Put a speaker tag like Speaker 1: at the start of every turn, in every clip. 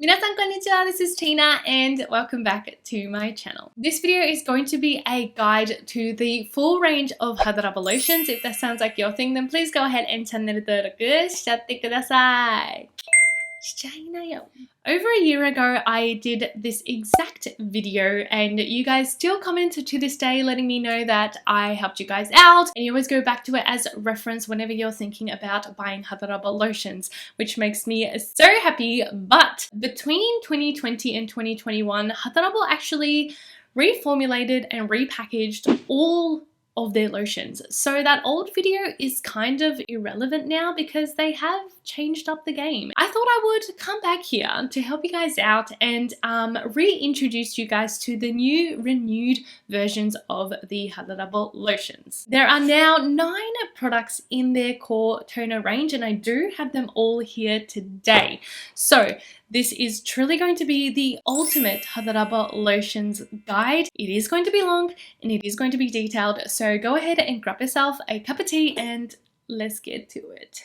Speaker 1: Minasan konnichiwa, this is Tina and welcome back to my channel. This video is going to be a guide to the full range of HADA LABO Lotions. If that sounds like your thing, then please go ahead and channel登録しちゃってください。しちゃいなよ。Over a year ago, I did this exact video and you guys still comment to this day letting me know that I helped you guys out, and you always go back to it as reference whenever you're thinking about buying HADA LABO lotions, which makes me so happy. But between 2020 and 2021, HADA LABO actually reformulated and repackaged all of their lotions. So that old video is kind of irrelevant now because they have changed up the game. I thought I would come back here to help you guys out and reintroduce you guys to the new renewed versions of the HADA LABO lotions. There are now 9 products in their core toner range and I do have them all here today. So this is truly going to be the ultimate HADA LABO lotions guide. It is going to be long and it is going to be detailed, so go ahead and grab yourself a cup of tea and let's get to it.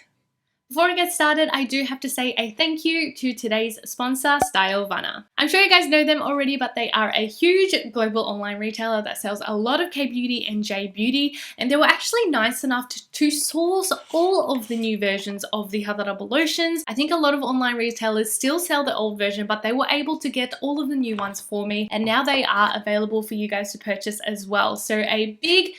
Speaker 1: Before I get started, I do have to say a thank you to today's sponsor, Stylevana. I'm sure you guys know them already, but they are a huge global online retailer that sells a lot of K-beauty and J-beauty, and they were actually nice enough to source all of the new versions of the HADA LABO lotions. I think a lot of online retailers still sell the old version, but they were able to get all of the new ones for me, and now they are available for you guys to purchase as well. So a big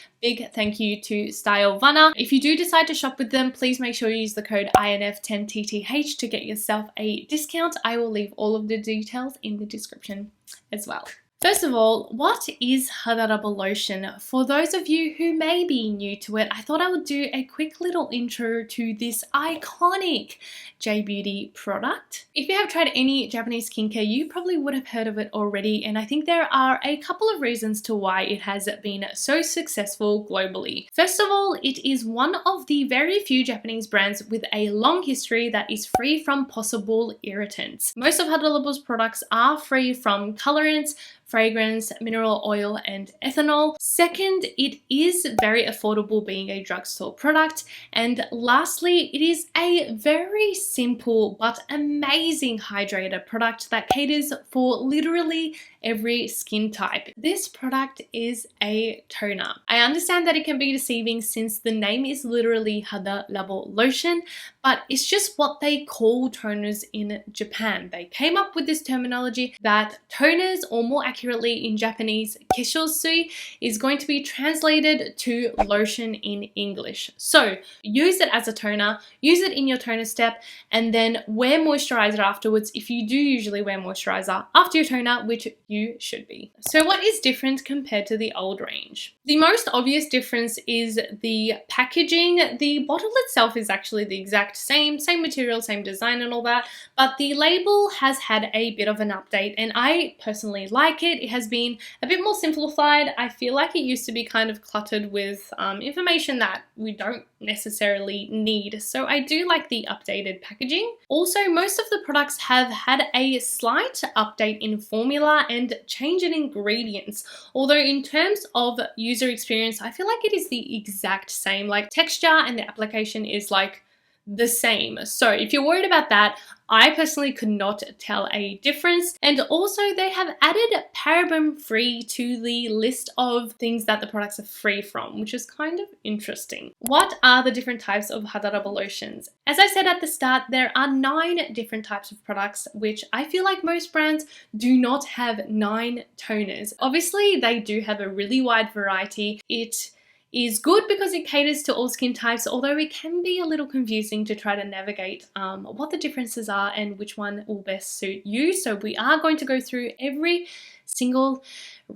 Speaker 1: thank you to Stylevana. If you do decide to shop with them, please make sure you use the code INF10TTH to get yourself a discount. I will leave all of the details in the description as well. First of all, what is HADA LABO lotion? For those of you who may be new to it, I thought I would do a quick little intro to this iconic J-beauty product. If you have tried any Japanese skincare, you probably would have heard of it already, and I think there are a couple of reasons to why it has been so successful globally. First of all, it is one of the very few Japanese brands with a long history that is free from possible irritants. Most of HADA LABO's products are free from colorants, fragrance, mineral oil, and ethanol. Second, it is very affordable being a drugstore product. And lastly, it is a very simple but amazing hydrator product that caters for literally every skin type. This product is a toner. I understand that it can be deceiving since the name is literally HADA LABO lotion, but it's just what they call toners in Japan. They came up with this terminology that toners, or more accurately in Japanese, keshosui, is going to be translated to lotion in English. So use it as a toner, use it in your toner step, and then wear moisturizer afterwards if you do usually wear moisturizer after your toner, which you should be. So what is different compared to the old range? The most obvious difference is the packaging. The bottle itself is actually the exact same material, same design and all that, but the label has had a bit of an update and I personally like it. It has been a bit more simplified. I feel like it used to be kind of cluttered with information that we don't necessarily need, so I do like the updated packaging. Also, most of the products have had a slight update in formula and change in ingredients, although in terms of user experience I feel like it is the exact same. Like, texture and the application is like the same. So if you're worried about that, I personally could not tell a difference. And also they have added paraben free to the list of things that the products are free from, which is kind of interesting. What are the different types of HADA LABO lotions? As I said at the start, there are 9 different types of products, which I feel like most brands do not have 9 toners. Obviously they do have a really wide variety. It is good because it caters to all skin types, although it can be a little confusing to try to navigate what the differences are and which one will best suit you. So we are going to go through every single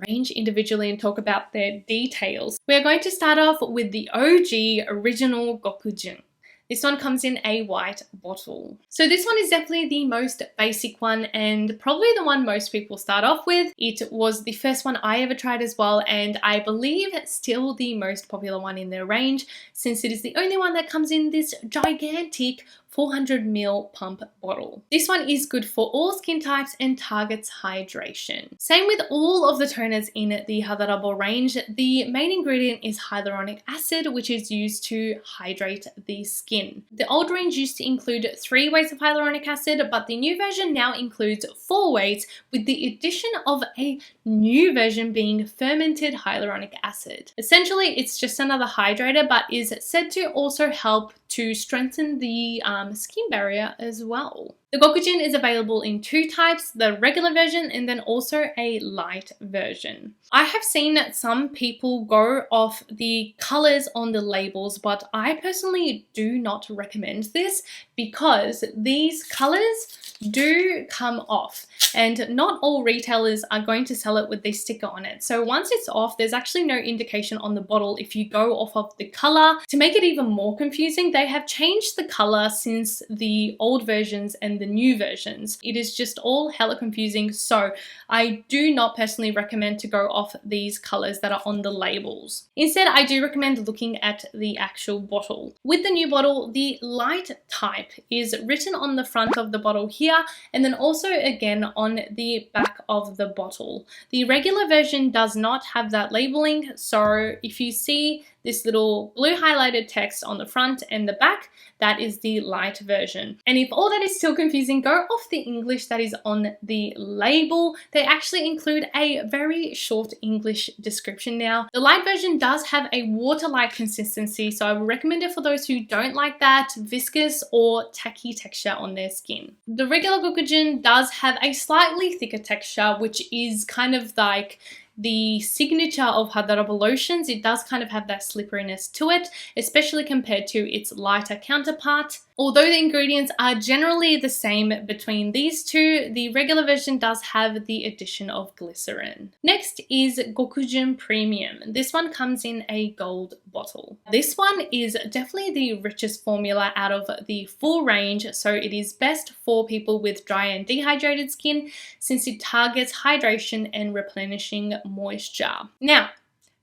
Speaker 1: range individually and talk about their details. We are going to start off with the OG original GOKUJYUN. This one comes in a white bottle. So this one is definitely the most basic one and probably the one most people start off with. It was the first one I ever tried as well, and I believe still the most popular one in their range since it is the only one that comes in this gigantic 400ml pump bottle. This one is good for all skin types and targets hydration. Same with all of the toners in the HADA LABO range. The main ingredient is hyaluronic acid, which is used to hydrate the skin. The old range used to include 3 weights of hyaluronic acid, but the new version now includes 4 weights, with the addition of a new version being fermented hyaluronic acid. Essentially, it's just another hydrator, but is said to also help to strengthen the skin barrier as well. The GOKUJYUN is available in 2 types, the regular version and then also a light version. I have seen some people go off the colors on the labels, but I personally do not recommend this because these colors do come off and not all retailers are going to sell it with this sticker on it. So once it's off, there's actually no indication on the bottle if you go off of the color. To make it even more confusing, they have changed the color since the old versions and the new versions. It is just all hella confusing, so I do not personally recommend to go off these colors that are on the labels. Instead, I do recommend looking at the actual bottle. With the new bottle, the light type is written on the front of the bottle here and then also again on the back of the bottle. The regular version does not have that labeling, so if you see this little blue highlighted text on the front and the back, that is the light version. And if all that is still confusing, go off the English that is on the label. They actually include a very short English description now. The light version does have a water-like consistency, so I would recommend it for those who don't like that viscous or tacky texture on their skin. The regular GOKUJYUN does have a slightly thicker texture, which is kind of like the signature of HADA LABO Lotions. It does kind of have that slipperiness to it, especially compared to its lighter counterpart. Although the ingredients are generally the same between these two, the regular version does have the addition of glycerin. Next is GOKUJYUN Premium. This one comes in a gold bottle. This one is definitely the richest formula out of the full range, so it is best for people with dry and dehydrated skin since it targets hydration and replenishing moisture. Now,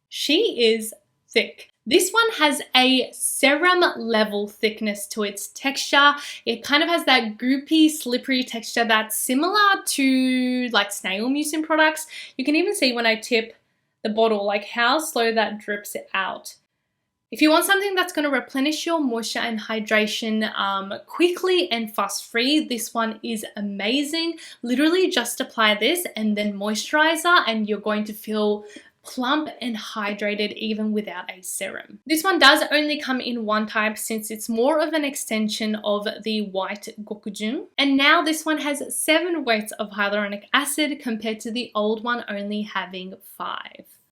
Speaker 1: she is thick. This one has a serum level thickness to its texture. It kind of has that goopy, slippery texture that's similar to like snail mucin products. You can even see when I tip the bottle, like how slow that drips out. If you want something that's going to replenish your moisture and hydration quickly and fuss-free, this one is amazing. Literally just apply this and then moisturizer and you're going to feel plump and hydrated even without a serum. This one does only come in 1 type since it's more of an extension of the white GOKUJYUN. And now this one has 7 weights of hyaluronic acid compared to the old one only having 5.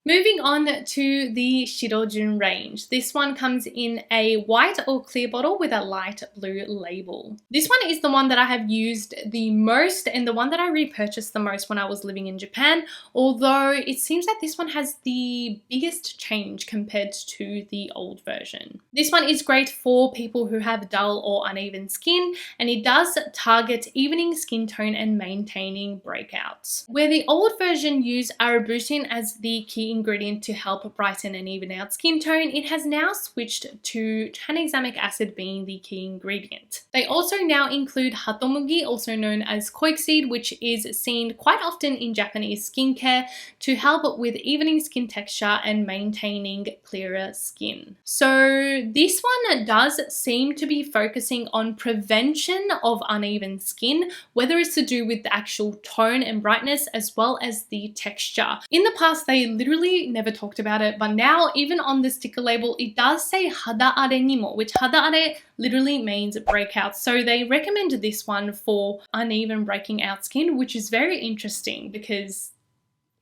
Speaker 1: Moving on to the SHIROJYUN range. This one comes in a white or clear bottle with a light blue label. This one is the one that I have used the most and the one that I repurchased the most when I was living in Japan, although it seems that this one has the biggest change compared to the old version. This one is great for people who have dull or uneven skin, and it does target evening skin tone and maintaining breakouts. Where the old version used arbutin as the key ingredient to help brighten and even out skin tone, it has now switched to tranexamic acid being the key ingredient. They also now include hatomugi, also known as koiku, which is seen quite often in Japanese skincare to help with evening skin texture and maintaining clearer skin. So this one does seem to be focusing on prevention of uneven skin, whether it's to do with the actual tone and brightness as well as the texture. In the past, they literally never talked about it, but now even on the sticker label it does say hada are nimo, which hada are literally means breakouts. So they recommend this one for uneven breaking out skin, which is very interesting because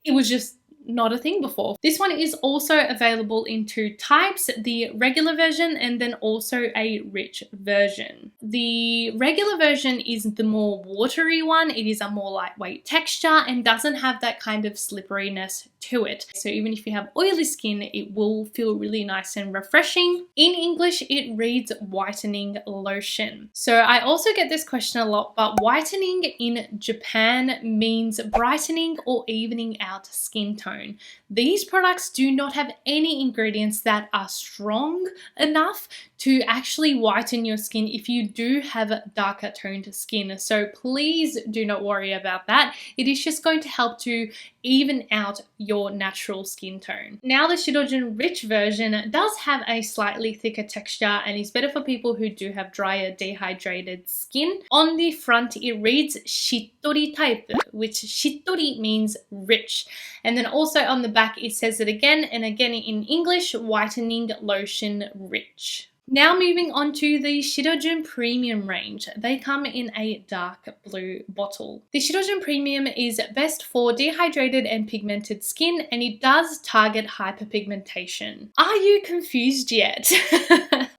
Speaker 1: it was just not a thing before. This one is also available in 2 types, the regular version and then also a rich version. The regular version is the more watery one. It is a more lightweight texture and doesn't have that kind of slipperiness to it. So even if you have oily skin, it will feel really nice and refreshing. In English, it reads whitening lotion. So I also get this question a lot, but whitening in Japan means brightening or evening out skin tone. tone. These products do not have any ingredients that are strong enough to actually whiten your skin if you do have darker toned skin. So please do not worry about that. It is just going to help to even out your natural skin tone. Now the SHIROJYUN Rich version does have a slightly thicker texture and is better for people who do have drier, dehydrated skin. On the front it reads Shittori type, which Shittori means rich. And then also on the back it says it again and again in English, whitening lotion rich. Now moving on to the SHIROJYUN Premium range. They come in a dark blue bottle. The SHIROJYUN Premium is best for dehydrated and pigmented skin, and it does target hyperpigmentation. Are you confused yet?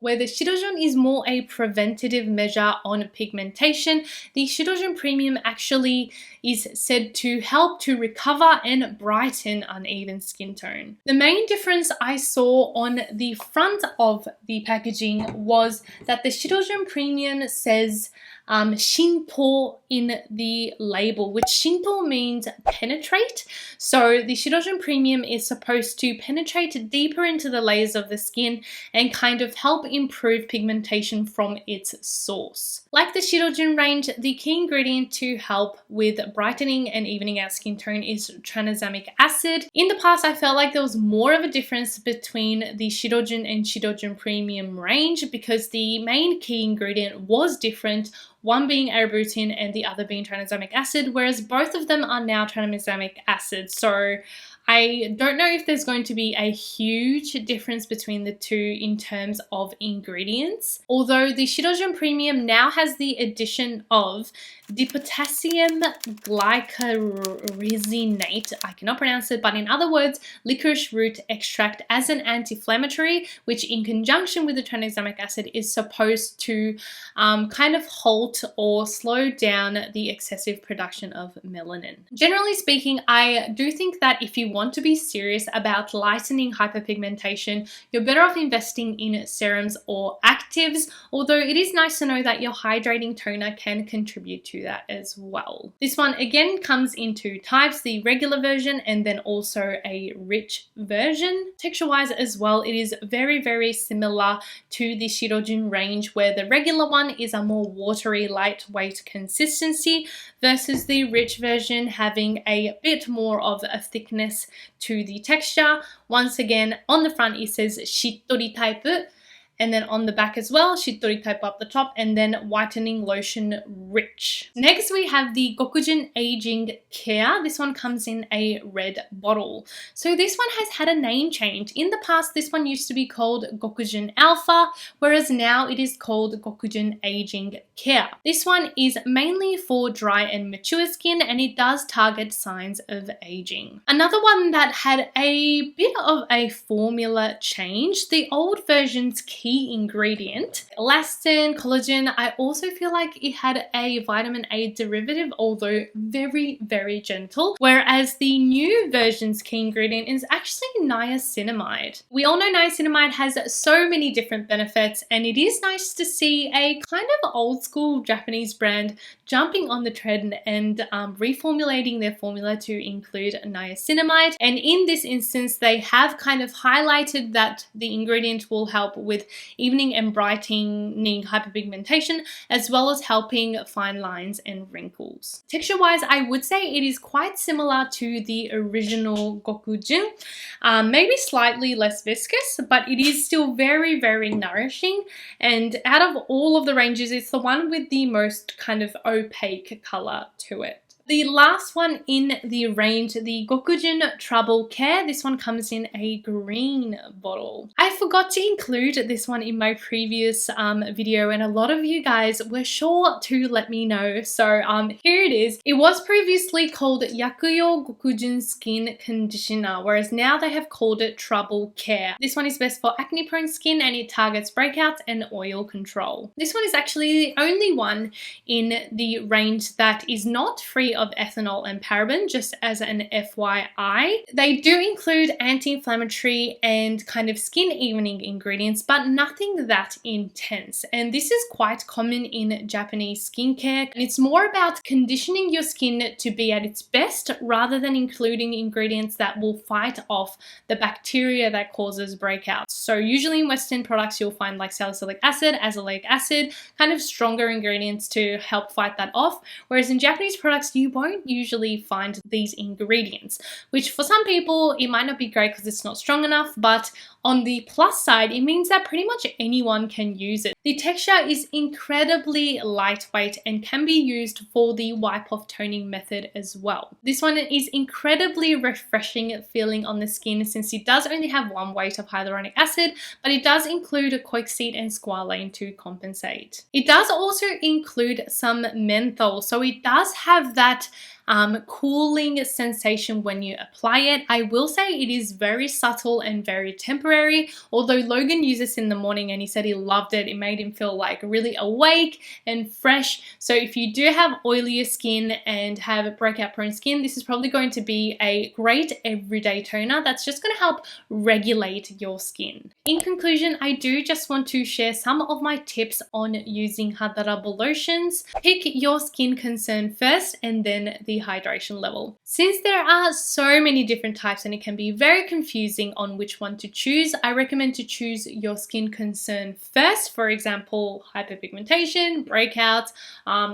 Speaker 1: Where the SHIROJYUN is more a preventative measure on pigmentation, the SHIROJYUN Premium actually is said to help to recover and brighten uneven skin tone. The main difference I saw on the front of the packaging was that the SHIROJYUN Premium says Shinto in the label, which Shinto means penetrate. So the SHIROJYUN Premium is supposed to penetrate deeper into the layers of the skin and kind of help improve pigmentation from its source. Like the SHIROJYUN range, the key ingredient to help with brightening and evening out skin tone is tranexamic acid. In the past, I felt like there was more of a difference between the SHIROJYUN and SHIROJYUN Premium range because the main key ingredient was different, one being arbutin and the other being tranexamic acid, whereas both of them are now tranexamic acid. So I don't know if there's going to be a huge difference between the two in terms of ingredients. Although the SHIROJYUN Premium now has the addition of dipotassium glycyrrhezinate, I cannot pronounce it, but in other words, licorice root extract as an anti-inflammatory, which in conjunction with the tranexamic acid is supposed to kind of halt or slow down the excessive production of melanin. Generally speaking, I do think that if you want to be serious about lightening hyperpigmentation, you're better off investing in serums or actives, although it is nice to know that your hydrating toner can contribute to that as well. This one again comes in two types, the regular version and then also a rich version. Texture wise as well, it is very similar to the SHIROJYUN range, where the regular one is a more watery, lightweight consistency versus the rich version having a bit more of a thickness to the texture. Once again, on the front it says Shittori type, and then on the back as well, Shittori type up the top, and then whitening lotion rich. Next we have the GOKUJYUN Aging Care. This one comes in a red bottle. So this one has had a name change. In the past, this one used to be called GOKUJYUN Alpha, whereas now it is called GOKUJYUN Aging Care. This one is mainly for dry and mature skin, and it does target signs of aging. Another one that had a bit of a formula change, the old version's key ingredient, elastin, collagen, I also feel like it had a vitamin A derivative, although very gentle, whereas the new version's key ingredient is actually niacinamide. We all know niacinamide has so many different benefits, and it is nice to see a kind of old school Japanese brand jumping on the trend and reformulating their formula to include niacinamide. And in this instance, they have kind of highlighted that the ingredient will help with evening and brightening hyperpigmentation, as well as helping fine lines and wrinkles. Texture wise, I would say it is quite similar to the original GOKUJYUN, maybe slightly less viscous, but it is still very nourishing. And out of all of the ranges, it's the one with the most kind of opaque color to it. The last one in the range, the GOKUJYUN Trouble Care. This one comes in a green bottle. I forgot to include this one in my previous video, and a lot of you guys were sure to let me know. So here it is. It was previously called Yakuyo GOKUJYUN Skin Conditioner, whereas now they have called it Trouble Care. This one is best for acne prone skin, and it targets breakouts and oil control. This one is actually the only one in the range that is not free of ethanol and paraben, just as an FYI. They do include anti-inflammatory and kind of skin evening ingredients, but nothing that intense. And this is quite common in Japanese skincare. And it's more about conditioning your skin to be at its best rather than including ingredients that will fight off the bacteria that causes breakouts. So usually in Western products, you'll find like salicylic acid, azelaic acid, kind of stronger ingredients to help fight that off. Whereas in Japanese products, you won't usually find these ingredients, which for some people, it might not be great because it's not strong enough, but on the plus side, it means that pretty much anyone can use it. The texture is incredibly lightweight and can be used for the wipe-off toning method as well. This one is incredibly refreshing feeling on the skin since it does only have one weight of hyaluronic acid, but it does include koichseed and squalane to compensate. It does also include some menthol, so it does have that cooling sensation when you apply it. I will say it is very subtle and very temporary, although Logan used this in the morning and he said he loved it. It made him feel like really awake and fresh. So if you do have oilier skin and have breakout prone skin, this is probably going to be a great everyday toner that's just going to help regulate your skin. In conclusion, I do just want to share some of my tips on using HADA LABO Lotions. Pick your skin concern first and then the hydration level. Since there are so many different types and it can be very confusing on which one to choose, I recommend to choose your skin concern first. For example, hyperpigmentation, breakouts,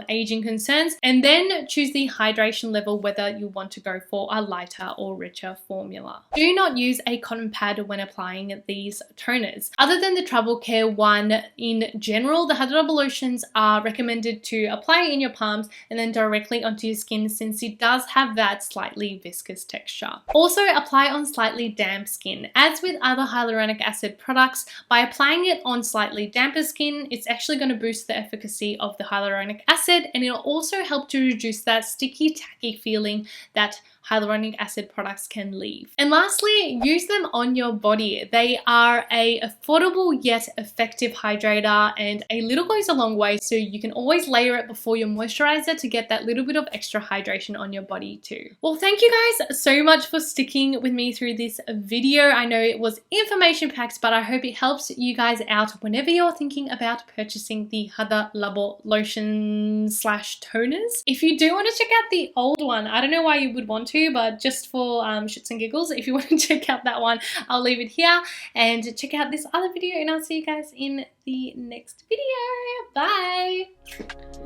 Speaker 1: aging concerns, and then choose the hydration level, whether you want to go for a lighter or richer formula. Do not use a cotton pad when applying these toners. Other than the Trouble Care one, in general, the HADA LABO Lotions are recommended to apply in your palms and then directly onto your skin, since it does have that slightly viscous texture. Also, apply on slightly damp skin. As with other hyaluronic acid products, by applying it on slightly damper skin, it's actually going to boost the efficacy of the hyaluronic acid, and it'll also help to reduce that sticky, tacky feeling that hyaluronic acid products can leave. And lastly, use them on your body. They are a affordable yet effective hydrator, and a little goes a long way, so you can always layer it before your moisturizer to get that little bit of extra hydration on your body too. Well, thank you guys so much for sticking with me through this video. I know it was information packed, but I hope it helps you guys out whenever you're thinking about purchasing the HADA LABO Lotion / toners. If you do want to check out the old one, I don't know why you would want to, but just for shits and giggles, if you want to check out that one, I'll leave it here, and check out this other video, and I'll see you guys in the next video. Bye.